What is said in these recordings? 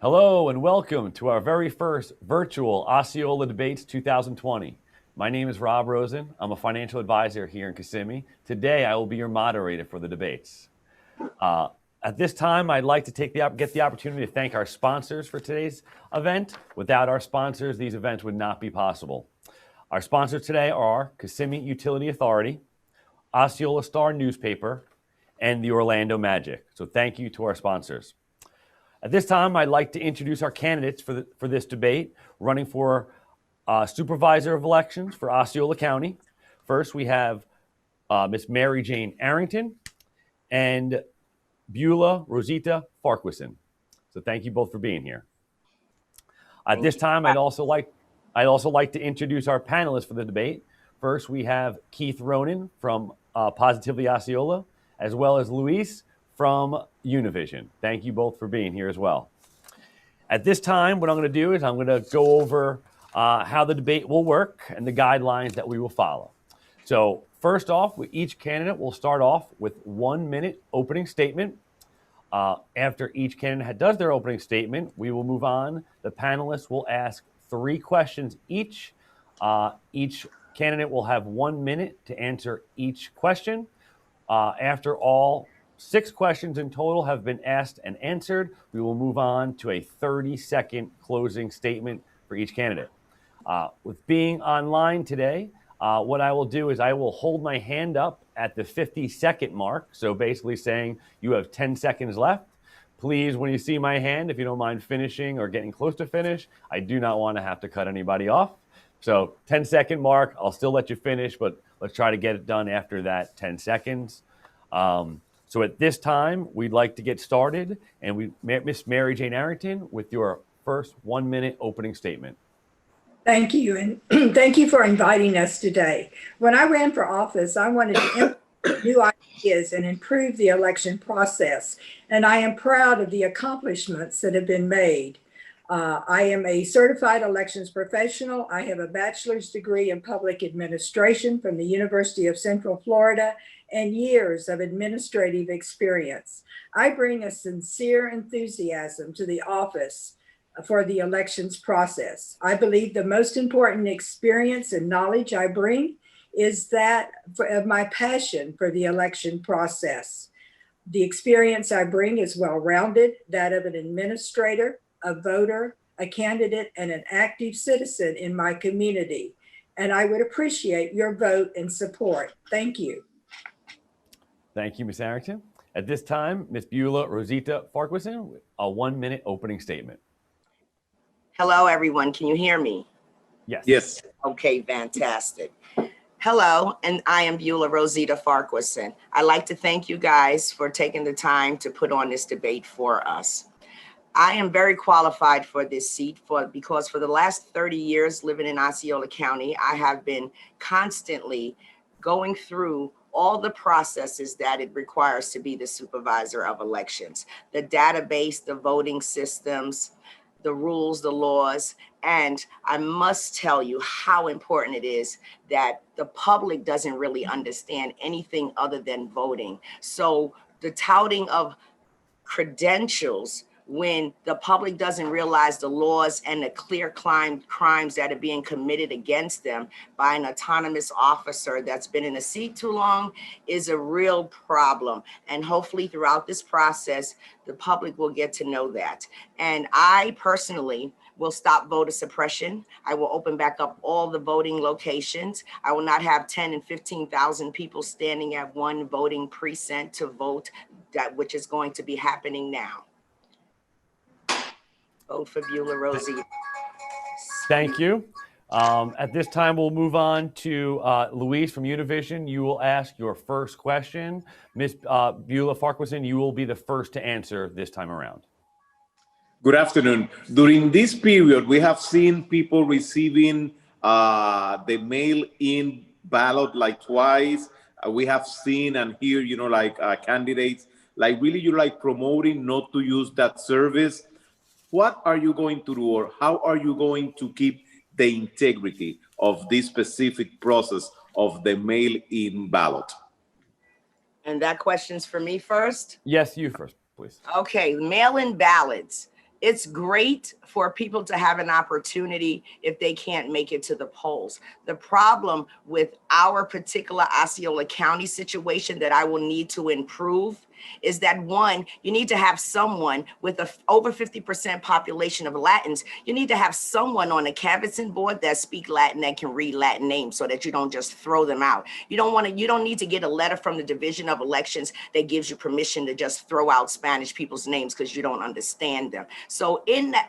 Hello and welcome to our very first virtual Osceola Debates 2020. My name is Rob Rosen. I'm a financial advisor here in Kissimmee. Today I will be your moderator for the debates. At this time, I'd like to get the opportunity to thank our sponsors for today's event. Without our sponsors, these events would not be possible. Our sponsors today are Kissimmee Utility Authority, Osceola Star Newspaper, and the Orlando Magic. So thank you to our sponsors. At this time, I'd like to introduce our candidates for this debate, running for Supervisor of Elections for Osceola County. First, we have Miss Mary Jane Arrington and Beulah Rosita Farquharson. So thank you both for being here. At this time, I'd also like to introduce our panelists for the debate. First, we have Keith Ronan from Positively Osceola, as well as Luis from Univision. Thank you both for being here as well. At this time, what I'm going to do is I'm going to go over how the debate will work and the guidelines that we will follow. So first off, each candidate will start off with 1 minute opening statement. After each candidate does their opening statement, we will move on. The panelists will ask 3 questions each. Each candidate will have 1 minute to answer each question. After all 6 questions in total have been asked and answered, we will move on to a 30-second closing statement for each candidate. With being online today, what I will do is I will hold my hand up at the 50-second mark, so basically saying you have 10 seconds left. Please, when you see my hand, if you don't mind finishing or getting close to finish, I do not want to have to cut anybody off. So 10-second mark, I'll still let you finish, but let's try to get it done after that 10 seconds. So at this time, we'd like to get started, and Miss Mary Jane Arrington with your first 1 minute opening statement. Thank you, and thank you for inviting us today. When I ran for office, I wanted to implement new ideas and improve the election process, and I am proud of the accomplishments that have been made. I am a certified elections professional. I have a bachelor's degree in public administration from the University of Central Florida and years of administrative experience. I bring a sincere enthusiasm to the office for the elections process. I believe the most important experience and knowledge I bring is that of my passion for the election process. The experience I bring is well-rounded, that of an administrator, a voter, a candidate, and an active citizen in my community. And I would appreciate your vote and support. Thank you. Thank you, Ms. Arrington. At this time, Ms. Beulah Rosita Farquharson, a 1 minute opening statement. Hello, everyone. Can you hear me? Yes. Yes. Okay, fantastic. Hello, and I am Beulah Rosita Farquharson. I'd like to thank you guys for taking the time to put on this debate for us. I am very qualified for this seat because for the last 30 years living in Osceola County, I have been constantly going through all the processes that it requires to be the supervisor of elections, the database, the voting systems, the rules, the laws. And I must tell you how important it is that the public doesn't really understand anything other than voting. So the touting of credentials when the public doesn't realize the laws and the clear crimes that are being committed against them by an autonomous officer that's been in a seat too long is a real problem. And hopefully throughout this process, the public will get to know that. And I personally will stop voter suppression. I will open back up all the voting locations. I will not have 10 and 15,000 people standing at one voting precinct to vote, which is going to be happening now. Vote for Beulah Rosie. Thank you. At this time, we'll move on to Luis from Univision. You will ask your first question. Ms. Beulah Farquharson, you will be the first to answer this time around. Good afternoon. During this period, we have seen people receiving the mail-in ballot like twice. We have seen and hear, candidates really promoting not to use that service. What are you going to do, or how are you going to keep the integrity of this specific process of the mail-in ballot? And that question's for me first? Yes, you first, please. Okay, mail-in ballots. It's great for people to have an opportunity if they can't make it to the polls. The problem with our particular Osceola County situation that I will need to improve is that, one, you need to have someone with over 50% population of Latins. You need to have someone on the canvassing board that speak Latin, that can read Latin names, so that you don't just throw them out. You don't need to get a letter from the Division of Elections that gives you permission to just throw out Spanish people's names because you don't understand them. So in the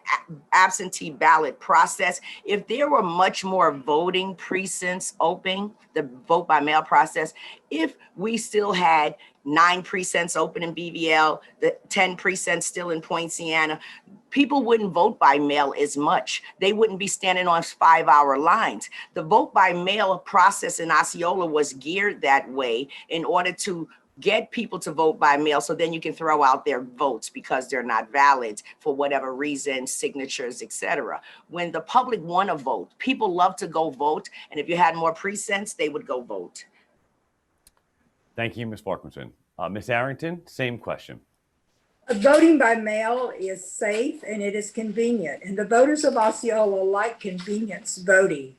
absentee ballot process, if there were much more voting precincts open, the vote by mail process, if we still had 9 precincts open in BVL, the 10 precincts still in Poinciana, people wouldn't vote by mail as much. They wouldn't be standing on 5-hour lines. The vote by mail process in Osceola was geared that way in order to get people to vote by mail, so then you can throw out their votes because they're not valid for whatever reason, signatures, etc. When the public want to vote, people love to go vote, and if you had more precincts, they would go vote. Thank you, Ms. Farquharson. Ms. Arrington, same question. Voting by mail is safe and it is convenient, and the voters of Osceola like convenience voting.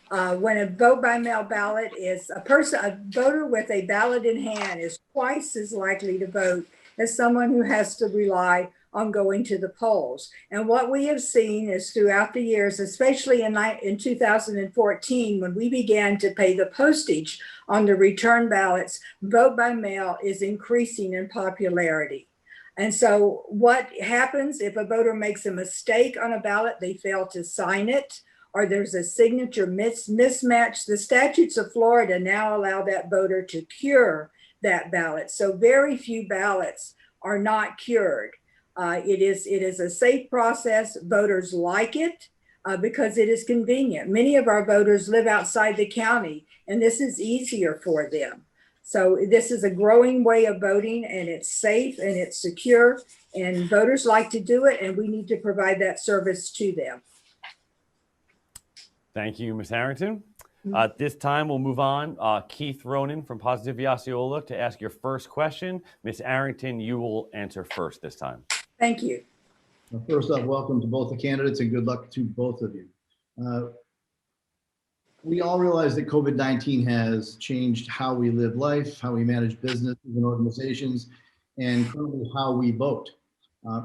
When a vote by mail ballot is a voter with a ballot in hand is twice as likely to vote as someone who has to rely on going to the polls. And what we have seen is throughout the years, especially in 2014, when we began to pay the postage on the return ballots, vote by mail is increasing in popularity. And so what happens if a voter makes a mistake on a ballot, they fail to sign it, or there's a signature mismatch? The statutes of Florida now allow that voter to cure that ballot. So very few ballots are not cured. It is a safe process. Voters like it because it is convenient. Many of our voters live outside the county, and this is easier for them. So this is a growing way of voting, and it's safe and it's secure, and voters like to do it, and we need to provide that service to them. Thank you, Ms. Arrington. At this time, we'll move on. Keith Ronan from Positivity Osceola to ask your first question. Ms. Arrington, you will answer first this time. Thank you. First off, welcome to both the candidates and good luck to both of you. We all realize that COVID-19 has changed how we live life, how we manage businesses and organizations, and currently how we vote.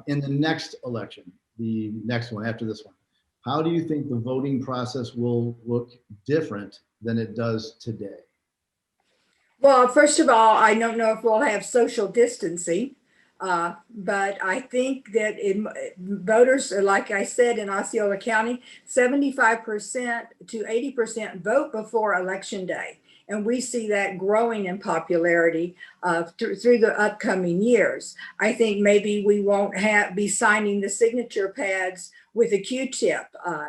In the next election, the next one after this one, how do you think the voting process will look different than it does today? Well, first of all, I don't know if we'll have social distancing, but I think that voters, like I said, in Osceola County, 75% to 80% vote before Election Day. And we see that growing in popularity through the upcoming years. I think maybe we won't be signing the signature pads with a Q-tip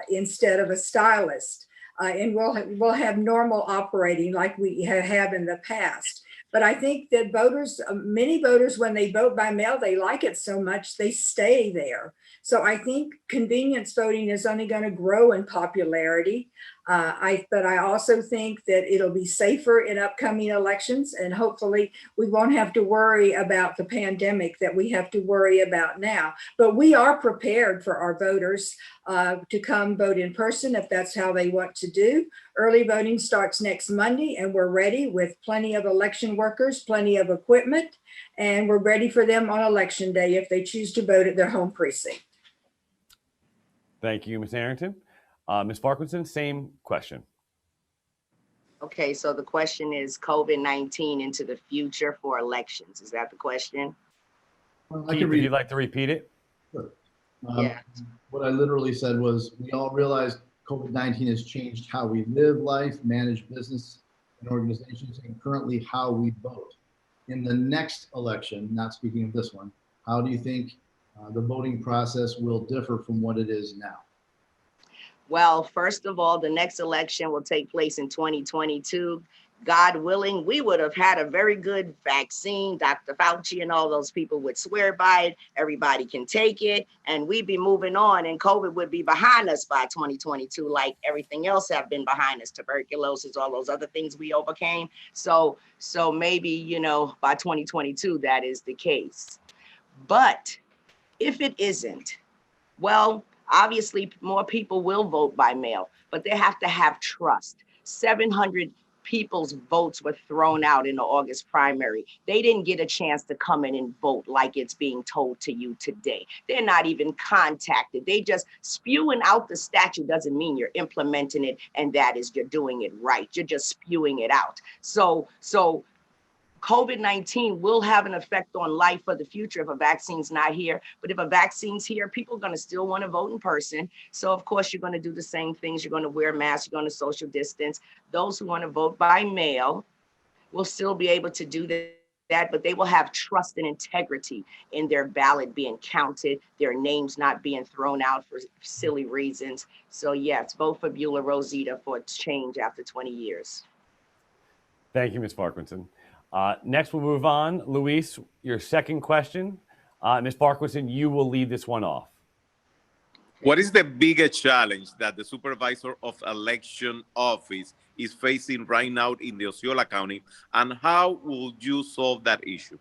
instead of a stylist. And we'll have normal operating like we have in the past. But I think that voters, many voters, when they vote by mail, they like it so much they stay there. So I think convenience voting is only going to grow in popularity. But I also think that it'll be safer in upcoming elections, and hopefully we won't have to worry about the pandemic that we have to worry about now. But we are prepared for our voters to come vote in person if that's how they want to do. Early voting starts next Monday, and we're ready with plenty of election workers, plenty of equipment, and we're ready for them on Election Day if they choose to vote at their home precinct. Thank you, Ms. Arrington. Ms. Farquharson, same question. Okay, so the question is COVID-19 into the future for elections. Is that the question? Well, Keith, would you like to repeat it? Sure. Yeah. What I literally said was, we all realize COVID-19 has changed how we live life, manage business and organizations, and currently how we vote. In the next election, not speaking of this one, how do you think the voting process will differ from what it is now? Well, first of all, the next election will take place in 2022. God willing, we would have had a very good vaccine. Dr. Fauci and all those people would swear by it. Everybody can take it, and we'd be moving on, and COVID would be behind us by 2022, like everything else have been behind us, tuberculosis, all those other things we overcame. So maybe, by 2022, that is the case. But if it isn't, Well, obviously, more people will vote by mail, but they have to have trust. 700 people's votes were thrown out in the August primary. They didn't get a chance to come in and vote like it's being told to you today. They're not even contacted. They just spewing out the statute doesn't mean you're implementing it, and that is you're doing it right. You're just spewing it out. So COVID-19 will have an effect on life for the future if a vaccine's not here. But if a vaccine's here, people are going to still want to vote in person. So, of course, you're going to do the same things. You're going to wear masks. You're going to social distance. Those who want to vote by mail will still be able to do that, but they will have trust and integrity in their ballot being counted, their names not being thrown out for silly reasons. So, yes, vote for Beulah Rosita for change after 20 years. Thank you, Ms. Farquharson. Next, we'll move on. Luis, your second question. Ms. Farquharson, you will lead this one off. What is the biggest challenge that the Supervisor of Election Office is facing right now in the Osceola County, and how will you solve that issue?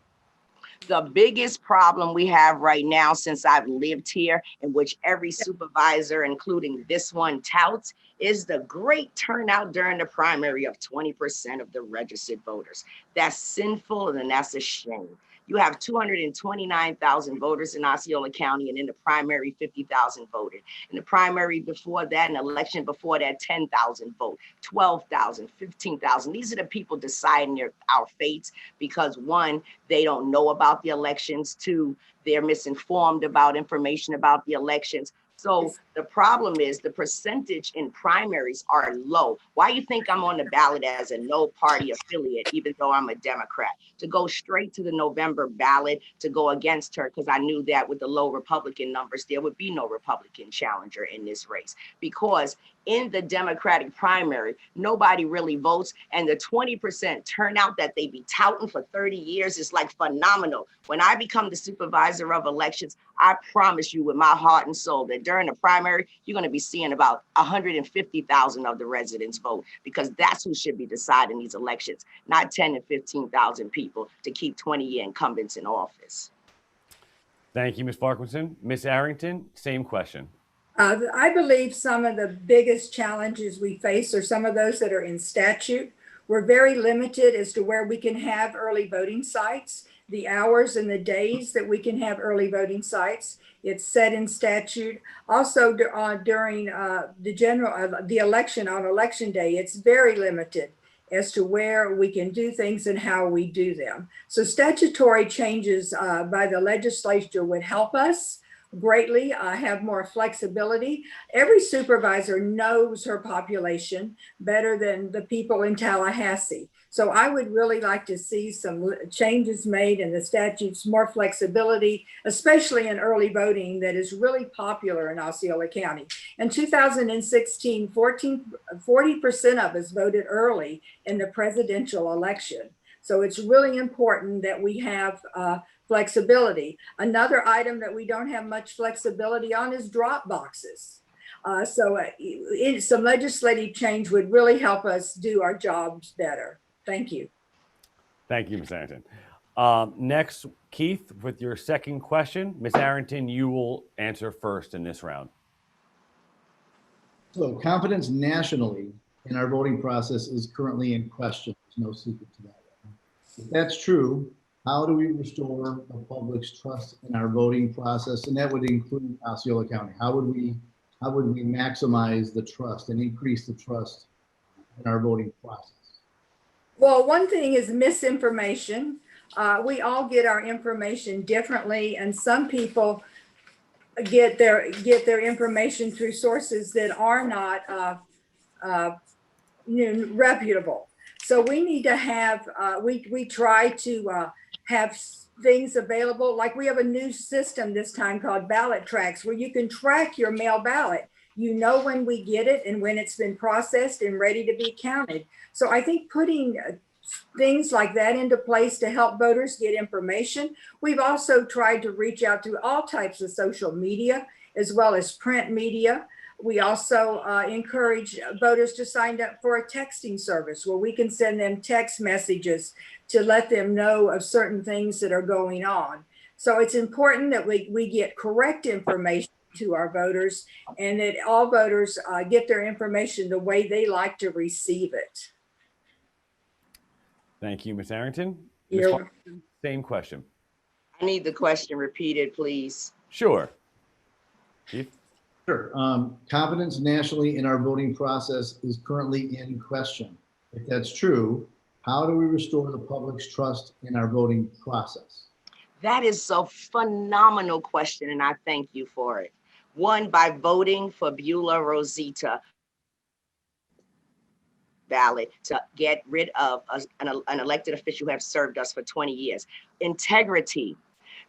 The biggest problem we have right now since I've lived here, in which every supervisor, including this one, touts, is the great turnout during the primary of 20% of the registered voters. That's sinful and that's a shame. You have 229,000 voters in Osceola County, and in the primary, 50,000 voted. In the primary before that, an election before that, 10,000 vote, 12,000, 15,000. These are the people deciding our fates because, one, they don't know about the elections. Two, they're misinformed about information about the elections. So the problem is the percentage in primaries are low. Why you think I'm on the ballot as a no party affiliate, even though I'm a Democrat? To go straight to the November ballot to go against her, because I knew that with the low Republican numbers, there would be no Republican challenger in this race. Because in the Democratic primary, nobody really votes. And the 20% turnout that they be touting for 30 years is like phenomenal. When I become the supervisor of elections, I promise you with my heart and soul that during the primary, you're going to be seeing about 150,000 of the residents vote, because that's who should be deciding these elections, not 10 and 15,000 people to keep 20-year incumbents in office. Thank you, Ms. Farquharson. Ms. Arrington, same question. I believe some of the biggest challenges we face are some of those that are in statute. We're very limited as to where we can have early voting sites, the hours and the days that we can have early voting sites. It's set in statute. Also, during the election on election day, it's very limited as to where we can do things and how we do them. So statutory changes by the legislature would help us greatly, have more flexibility. Every supervisor knows her population better than the people in Tallahassee. So I would really like to see some changes made in the statutes, more flexibility, especially in early voting that is really popular in Osceola County. In 2016, 40% of us voted early in the presidential election. So it's really important that we have flexibility. Another item that we don't have much flexibility on is drop boxes. Some legislative change would really help us do our jobs better. Thank you. Thank you, Ms. Arrington. Next, Keith, with your second question. Ms. Arrington, you will answer first in this round. So confidence nationally in our voting process is currently in question. There's no secret to that. If that's true, how do we restore the public's trust in our voting process? And that would include Osceola County. How would we maximize the trust and increase the trust in our voting process? Well, one thing is misinformation. We all get our information differently, and some people get their information through sources that are not reputable. So we need to have we try to have things available. Like we have a new system this time called ballot tracks, where you can track your mail ballot. You know when we get it and when it's been processed and ready to be counted. So I think putting things like that into place to help voters get information. We've also tried to reach out to all types of social media as well as print media. We also encourage voters to sign up for a texting service where we can send them text messages to let them know of certain things that are going on. So it's important that we get correct information to our voters, and that all voters get their information the way they like to receive it. Thank you, Ms. Arrington. Ms. You're Farquharson, same question. I need the question repeated, please. Sure. Keith? Sure. Confidence nationally in our voting process is currently in question. If that's true, how do we restore the public's trust in our voting process? That is a phenomenal question, and I thank you for it. One, by voting for Beulah Rosita ballot to get rid of an elected official who have served us for 20 years. Integrity.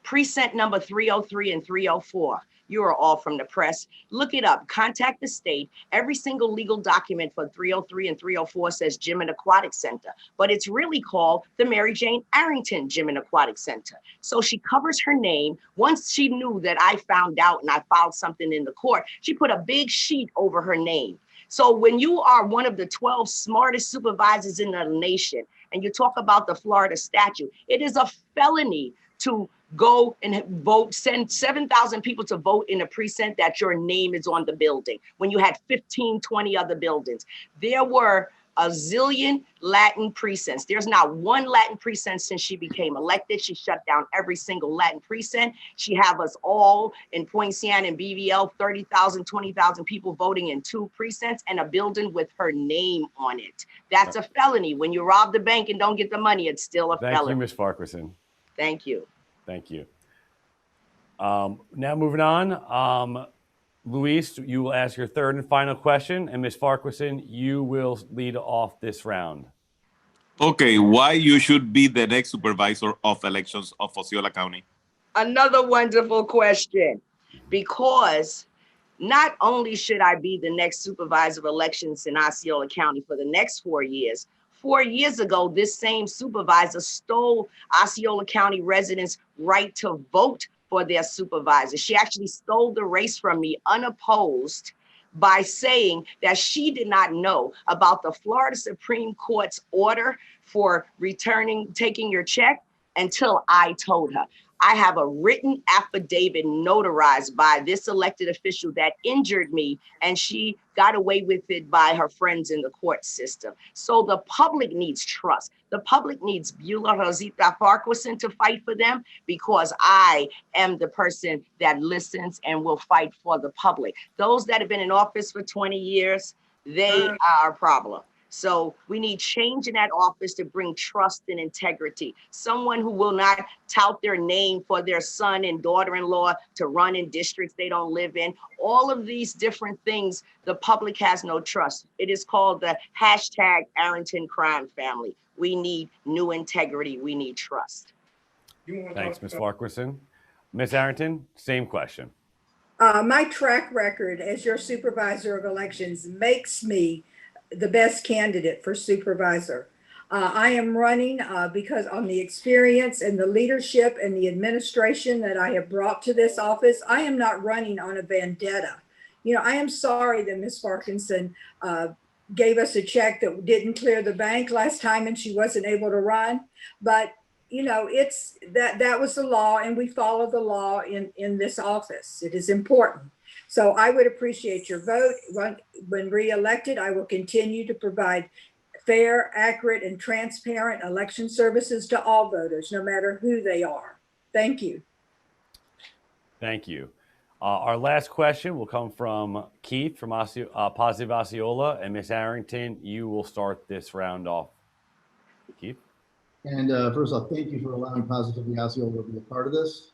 Precinct number 303 and 304. You are all from the press. Look it up. Contact the state. Every single legal document for 303 and 304 says Gym and Aquatic Center, but it's really called the Mary Jane Arrington Gym and Aquatic Center. So she covers her name. Once she knew that I found out and I filed something in the court, she put a big sheet over her name. So when you are one of the 12 smartest supervisors in the nation, and you talk about the Florida statute, it is a felony to go and vote, send 7,000 people to vote in a precinct that your name is on the building when you had 15, 20 other buildings. There were a zillion Latin precincts. There's not one Latin precinct since she became elected. She shut down every single Latin precinct. She have us all in Poinciana and BVL, 30,000, 20,000 people voting in 2 precincts and a building with her name on it. That's a felony. When you rob the bank and don't get the money, it's still a felony. Thank you, Ms. Farquharson. Thank you. Thank you. Now moving on, Luis, you will ask your third and final question, and Ms. Farquharson, you will lead off this round. Okay, why you should be the next supervisor of elections of Osceola County? Another wonderful question, because not only should I be the next supervisor of elections in Osceola County for the next 4 years, 4 years ago, this same supervisor stole Osceola County residents' right to vote for their supervisor. She actually stole the race from me unopposed by saying that she did not know about the Florida Supreme Court's order for taking your check until I told her. I have a written affidavit notarized by this elected official that injured me, and she got away with it by her friends in the court system. So the public needs trust. The public needs Beulah Rosita Farquharson to fight for them, because I am the person that listens and will fight for the public. Those that have been in office for 20 years, they are our problem. So we need change in that office to bring trust and integrity. Someone who will not tout their name for their son and daughter-in-law to run in districts they don't live in. All of these different things, the public has no trust. It is called the hashtag Arrington crime family. We need new integrity. We need trust. Thanks, Ms. Farquharson. Ms. Arrington, same question. My track record as your supervisor of elections makes me the best candidate for supervisor. I am running because on the experience and the leadership and the administration that I have brought to this office. I am not running on a vendetta. You know, I am sorry that Ms. Farquharson gave us a check that didn't clear the bank last time and she wasn't able to run. But, you know, it's that was the law, and we follow the law in this office. It is important. So I would appreciate your vote. When re-elected, I will continue to provide fair, accurate, and transparent election services to all voters, no matter who they are. Thank you. Thank you. Our last question will come from Keith from Positive Osceola, and Ms. Arrington, you will start this round off. Keith? And first of all, thank you for allowing Positively Osceola to be a part of this.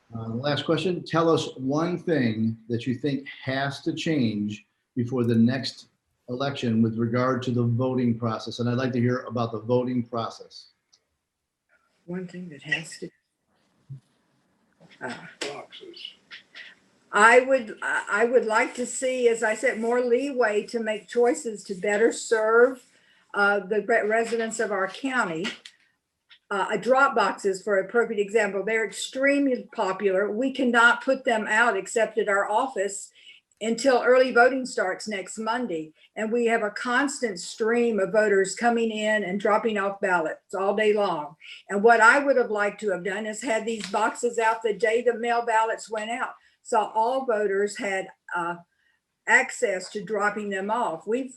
The last question, tell us one thing that you think has to change before the next election with regard to the voting process. And I'd like to hear about the voting process. One thing that has to. I would like to see, as I said, more leeway to make choices to better serve the residents of our county. Drop boxes, for a perfect example, they're extremely popular. We cannot put them out except at our office until early voting starts next Monday. And we have a constant stream of voters coming in and dropping off ballots all day long. And what I would have liked to have done is had these boxes out the day the mail ballots went out, so all voters had access to dropping them off. We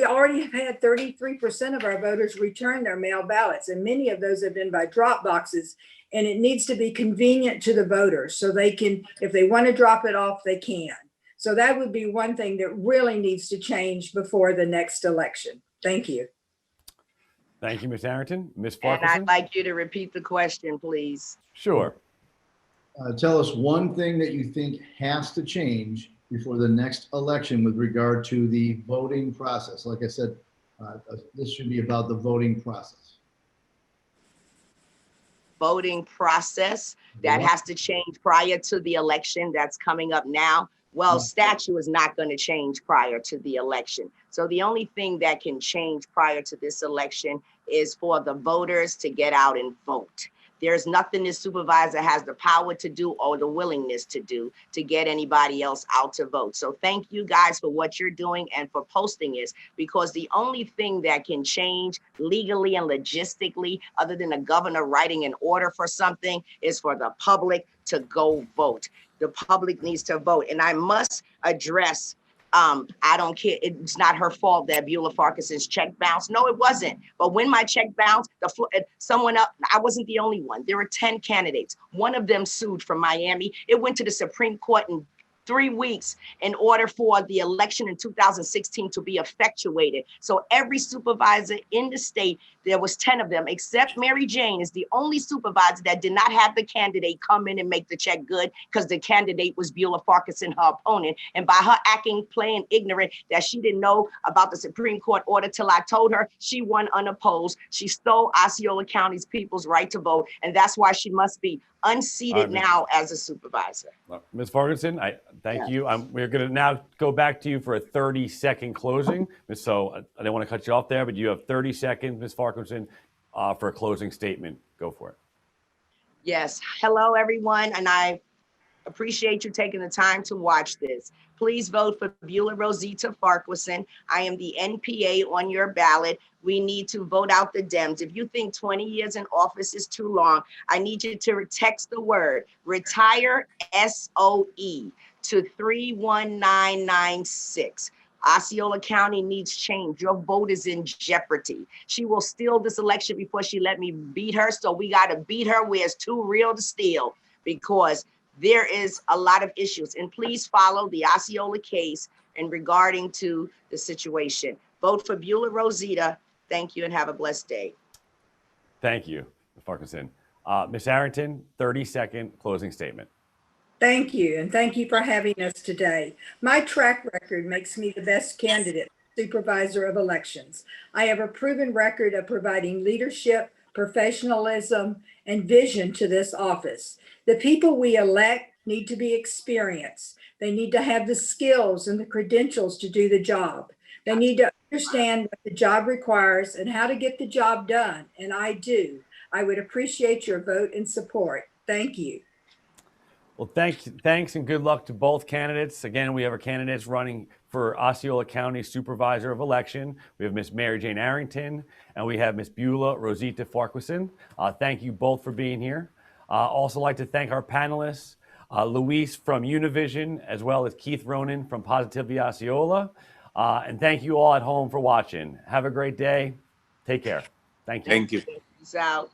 already have had 33% of our voters return their mail ballots, and many of those have been by drop boxes. And it needs to be convenient to the voters so they can, if they want to drop it off, they can. So that would be one thing that really needs to change before the next election. Thank you. Thank you, Ms. Arrington. Ms. And Farquharson? I'd like you to repeat the question, please. Sure. Tell us one thing that you think has to change before the next election with regard to the voting process. Like I said, this should be about the voting process. Voting process that has to change prior to the election that's coming up now. Well, statute is not going to change prior to the election. So the only thing that can change prior to this election is for the voters to get out and vote. There's nothing this supervisor has the power to do or the willingness to do to get anybody else out to vote. So thank you guys for what you're doing and for posting this, because the only thing that can change legally and logistically, other than the governor writing an order for something, is for the public to go vote. The public needs to vote. And I must address, I don't care. It's not her fault that Beulah Farquharson's check bounced. No, it wasn't. But when my check bounced, someone up, I wasn't the only one. There were 10 candidates. One of them sued from Miami. It went to the Supreme Court in 3 weeks in order for the election in 2016 to be effectuated. So every supervisor in the state, there was 10 of them, except Mary Jane is the only supervisor that did not have the candidate come in and make the check good, because the candidate was Beulah Farquharson, her opponent. And by her acting, playing ignorant, that she didn't know about the Supreme Court order till I told her, she won unopposed. She stole Osceola County's people's right to vote. And that's why she must be unseated now as a supervisor. Ms. Farquharson, I thank you. We're going to now go back to you for a 30-second closing. So I didn't want to cut you off there, but you have 30 seconds, Ms. Farquharson, for a closing statement. Go for it. Yes. Hello, everyone. And I appreciate you taking the time to watch this. Please vote for Beulah Rosita Farquharson. I am the NPA on your ballot. We need to vote out the Dems. If you think 20 years in office is too long, I need you to text the word retire SOE to 31996. Osceola County needs change. Your vote is in jeopardy. She will steal this election before she let me beat her. So we got to beat her where it's too real to steal, because there is a lot of issues. And please follow the Osceola case in regarding to the situation. Vote for Beulah Rosita. Thank you and have a blessed day. Thank you, Ms. Farquharson. Ms. Arrington, 30-second closing statement. Thank you, and thank you for having us today. My track record makes me the best candidate, supervisor of elections. I have a proven record of providing leadership, professionalism, and vision to this office. The people we elect need to be experienced. They need to have the skills and the credentials to do the job. They need to understand what the job requires and how to get the job done, and I do. I would appreciate your vote and support. Thank you. Well, thanks and good luck to both candidates. Again, we have our candidates running for Osceola County Supervisor of Election. We have Miss Mary Jane Arrington and we have Miss Beulah Rosita Farquharson. Thank you both for being here. Also like to thank our panelists, Luis from Univision, as well as Keith Ronan from Positively Osceola. And thank you all at home for watching. Have a great day. Take care. Thank you. Thank you. Peace out.